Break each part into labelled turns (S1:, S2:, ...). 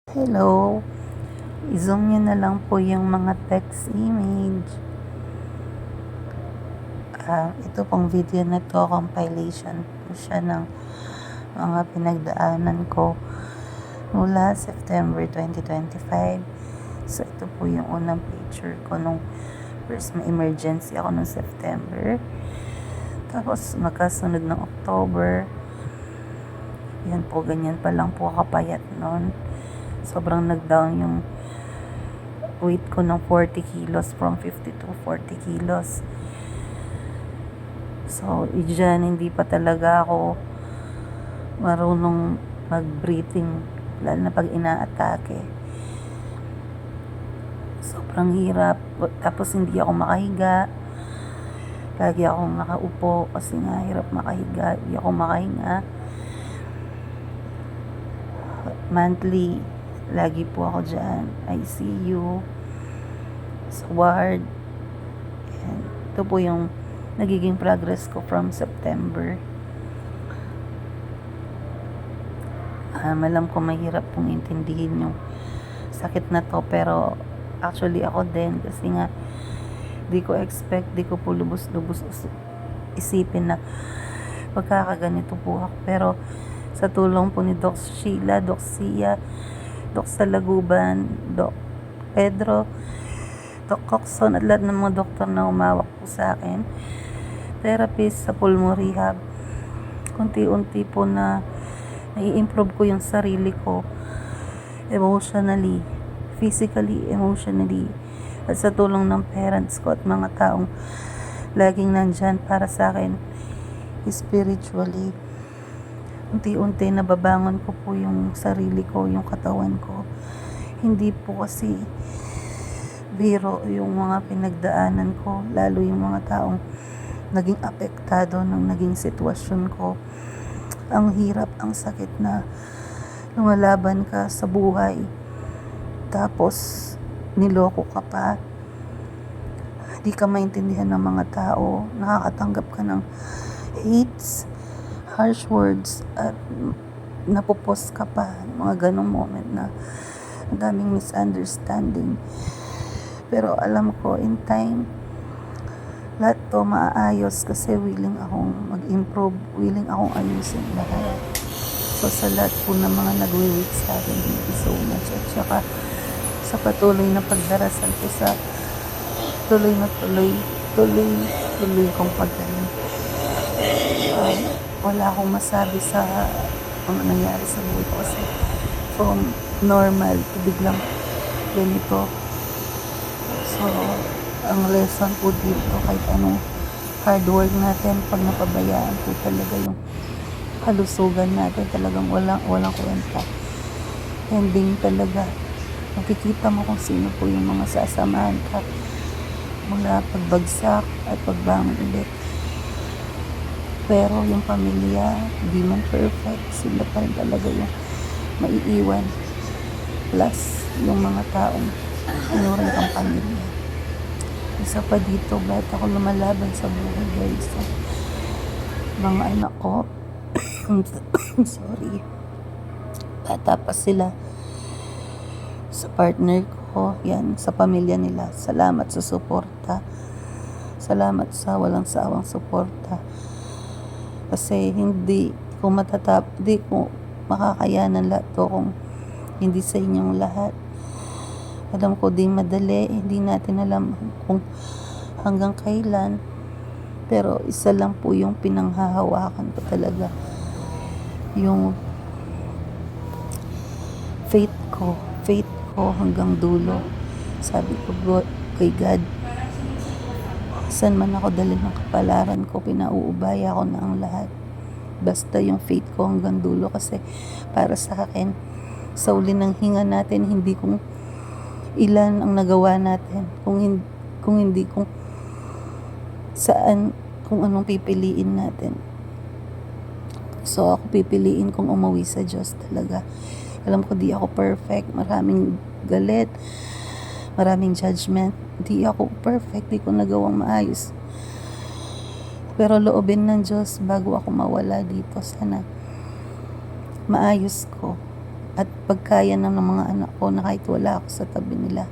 S1: Hello, i-zoom nyo na lang po yung mga text image. Ito pong video na to, compilation po siya ng mga pinagdaanan ko mula September 2025. So ito po yung unang picture ko nung first may emergency ako nung September. Tapos magkasunod ng October. Yan po, ganyan pa lang po kapayat noon. Sobrang nag-down yung weight ko ng 40 kilos from 50 to 40 kilos. So, dyan, hindi pa talaga ako marunong mag-breathing, lalo na pag inaatake. Sobrang hirap. Tapos, hindi ako makahiga. Lagi akong nakaupo kasi nga hirap makahiga. Hindi ako makahinga. Monthly, lagi po ako dyan. ICU, sa ward. And ito po yung nagiging progress ko from September. Alam ko mahirap pong intindihin yung sakit na to, pero actually ako din, kasi nga di ko expect, di ko po lubos-lubos isipin na magkakaganito po ako. Pero sa tulong po ni Doc Sheila, Doc Sia, Doc Salaguban, Doc Pedro, Doc Coxon, at lahat ng mga doktor na umawak po sa akin, therapist sa pulmo rehab, unti-unti po na nai-improve ko yung sarili ko emotionally, physically, emotionally, at sa tulong ng parents ko at mga taong laging nandyan para sa akin spiritually. Unti-unti nababangon ko po yung sarili ko, yung katawan ko. Hindi po kasi biro yung mga pinagdaanan ko, lalo yung mga taong naging apektado ng naging sitwasyon ko. Ang hirap, ang sakit na lumalaban ka sa buhay, tapos niloko ka pa, di ka maintindihan ng mga tao, nakakatanggap ka ng hates, harsh words, at napupos ka pa. Mga ganong moment na ang daming misunderstanding. Pero alam ko, in time, lahat to maaayos kasi willing akong mag-improve, willing akong ayusin lahat. So sa lahat po ng mga nag-wait sa akin, thank you so much. At saka sa patuloy na pagdarasal ko sa tuloy kong paggaling. Wala akong masabi sa mga nangyari sa buhay ko kasi from normal to biglang ganito. So, ang lesson po dito, kahit anong hard work natin, pag napabayaan po talaga yung kalusugan natin, talagang walang kwenta. Ending talaga, makikita mo kung sino po yung mga sasamahan ka mula pagbagsak at pagbangon ulit. Pero yung pamilya, hindi man perfect, sila pa rin talaga yung maiiwan. Plus, yung mga taong inuring kang pamilya. Isa pa dito, bakit ako lumalaban sa buhay, guys? So, mga anak ko, sorry, bata pa sila. Sa partner ko, yan, sa pamilya nila, salamat sa suporta. Salamat sa walang sawang suporta. Kasi hindi ko makakayanan lahat to kung hindi sa inyong lahat. Alam ko di madali, hindi natin alam kung hanggang kailan, pero isa lang po yung pinanghahawakan ko talaga, yung faith ko hanggang dulo. Sabi ko kay God, saan man ako dalhin ng kapalaran ko, pinauubaya ko na ang lahat. Basta yung faith ko hanggang dulo, kasi para sa akin, sa uli ng hinga natin, hindi kung ilan ang nagawa natin, kung saan, kung anong pipiliin natin. So ako pipiliin kong umuwi sa Diyos talaga. Alam ko di ako perfect, maraming galit, maraming judgment, di ako perfect, di ko nagawang maayos. Pero loobin ng Diyos bago ako mawala dito, sana maayos ko At pagkaya ng mga anak ko na kahit wala ako sa tabi nila,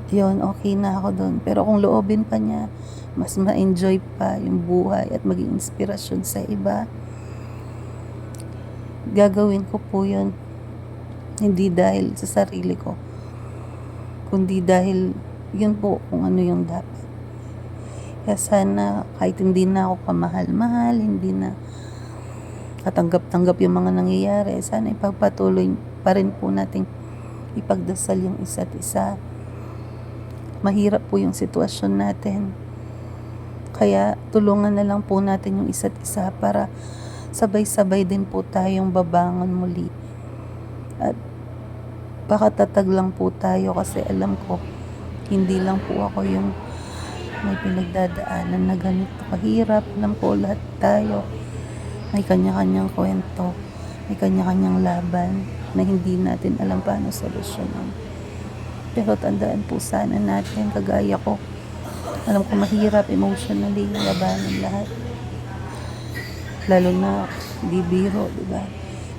S1: yun, okay na ako doon. Pero kung loobin pa niya, mas ma-enjoy pa yung buhay at maging inspirasyon sa iba, gagawin ko po yun. Hindi dahil sa sarili ko, kundi dahil yun po kung ano yung dapat. Kaya sana kahit hindi na ako kamahal-mahal, hindi na katanggap-tanggap yung mga nangyayari, sana ipagpatuloy pa rin po nating ipagdasal yung isa't isa. Mahirap po yung sitwasyon natin. Kaya tulungan na lang po natin yung isa't isa para sabay-sabay din po tayong babangon muli. At pakatatag lang po tayo kasi alam ko, hindi lang po ako yung may pinagdadaanan na ganito kahirap. Alam ko lahat tayo may kanya-kanyang kwento, may kanya-kanyang laban na hindi natin alam paano solusyonan. Pero tandaan po sana natin, kagaya ko, alam ko mahirap emotionally labanan lahat. Lalo na di biro, diba?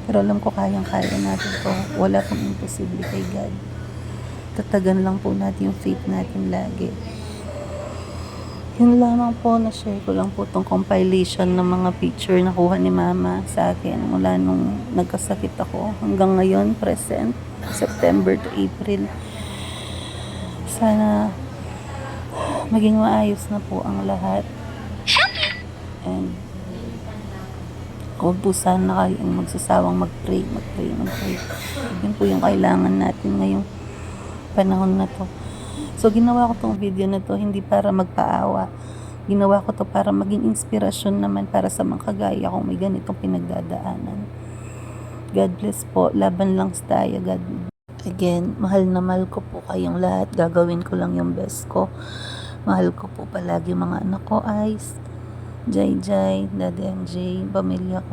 S1: Pero alam ko kayang-kaya natin to. Wala pong imposible kay God. Tatagan lang po natin yung faith natin lagi. Yun lamang po, na-share ko lang po tong compilation ng mga picture na kuha ni Mama sa akin mula nung nagkasakit ako hanggang ngayon, present, September to April. Sana maging maayos na po ang lahat. And huwag po sana kayong magsasawang mag-pray. Yun po yung kailangan natin ngayong panahon na to. So ginawa ko tong video na to hindi para magpaawa. Ginawa ko to para maging inspirasyon naman para sa mga kagaya kung may ganitong pinagdadaanan. God bless po. Laban lang tayo. God. Again, mahal na mahal ko po kayong lahat. Gagawin ko lang yung best ko. Mahal ko po palagi mga anak ko, Ice, Jai, Daddy MJ, pamilya ko.